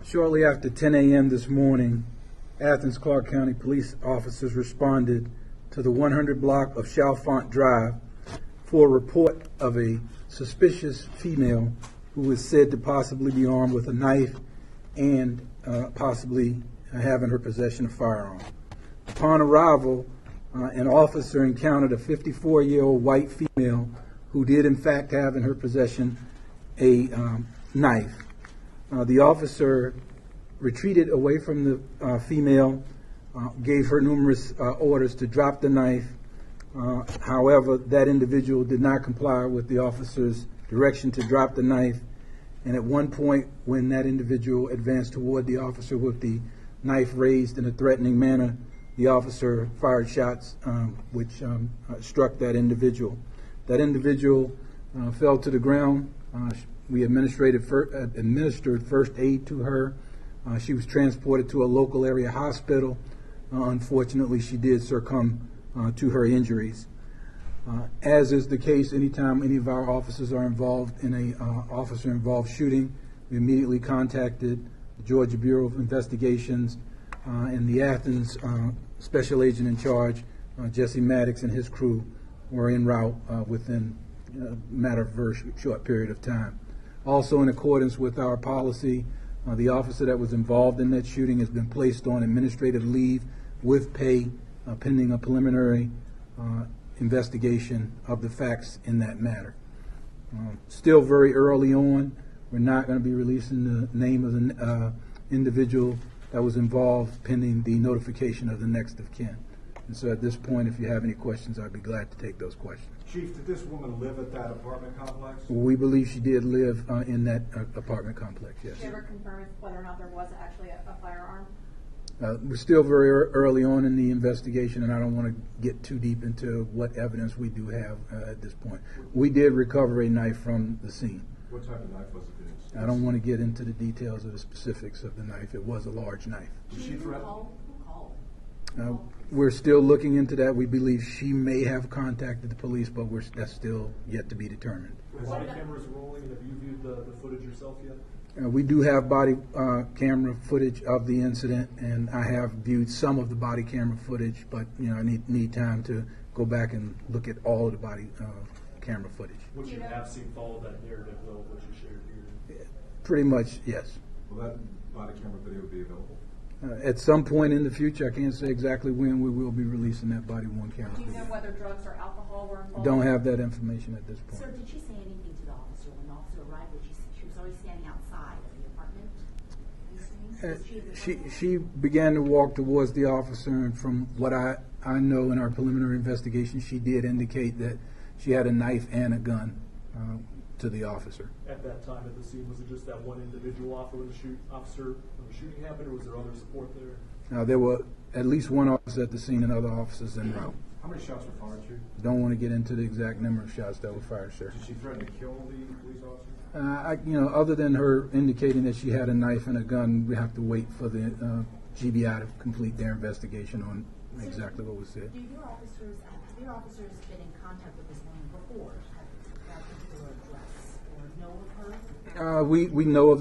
Shortly after 10 a.m. this morning, Athens Clarke County police officers responded to the 100 block of Chalfont Drive for a report of a suspicious female who is said to possibly be armed with a knife and possibly have in her possession a firearm. Upon arrival, an officer encountered a 54-year-old white female who did in fact have in her possession a knife. The officer retreated away from the female, gave her numerous orders to drop the knife. However, that individual did not comply with the officer's direction to drop the knife. And at one point, when that individual advanced toward the officer with the knife raised in a threatening manner, the officer fired shots which struck that individual. That individual fell to the ground. We administered first aid to her. She was transported to a local area hospital. Unfortunately, she did succumb to her injuries. As is the case, anytime any of our officers are involved in a officer-involved shooting, we immediately contacted the Georgia Bureau of Investigations and the Athens Special Agent in charge, Jesse Maddox, and his crew were en route within a matter of a very short period of time. Also, in accordance with our policy, the officer that was involved in that shooting has been placed on administrative leave with pay pending a preliminary investigation of the facts in that matter. Still very early on. We're not going to be releasing the name of the individual that was involved pending the notification of the next of kin. And so at this point, if you have any questions, I'd be glad to take those questions. Chief, did this woman live at that apartment complex? We believe she did live in that apartment complex, yes. Did you ever confirm whether or not there was actually a firearm? We're still very early on in the investigation, and I don't want to get too deep into what evidence we do have at this point. We did recover a knife from the scene. What type of knife was it? I don't want to get into the details of the specifics of the knife. It was a large knife. Did she threaten? Who called? We're still looking into that. We believe she may have contacted the police, but that's still yet to be determined. Is body cameras rolling? Have you viewed the footage yourself yet? We do have body camera footage of the incident, and I have viewed some of the body camera footage, but I need time to go back and look at all of the body camera footage. What you have seen follow that narrative, though, what you shared here? Pretty much, yes. Will that body camera video be available? At some point in the future, I can't say exactly when we will be releasing that body-worn camera Do you video. know whether drugs or alcohol were involved? Don't have that information at this point. Sir, did she say anything to the officer when the officer arrived? She was always standing outside of the apartment? She began to walk towards the officer, and from what I know in our preliminary investigation, she did indicate that she had a knife and a gun to the officer. At that time at the scene, was it just that one individual officer when the shooting happened, or was there other support there? There were at least one officer at the scene and other officers en route. How many shots were fired, Chief? Don't want to get into the exact number of shots that were fired, sir. Did she threaten to kill the police officer? Other than her indicating that she had a knife and a gun, we have to wait for the GBI to complete their investigation on exactly what was said. Have your officers been in contact with this woman before? That particular address, or know of her? We know of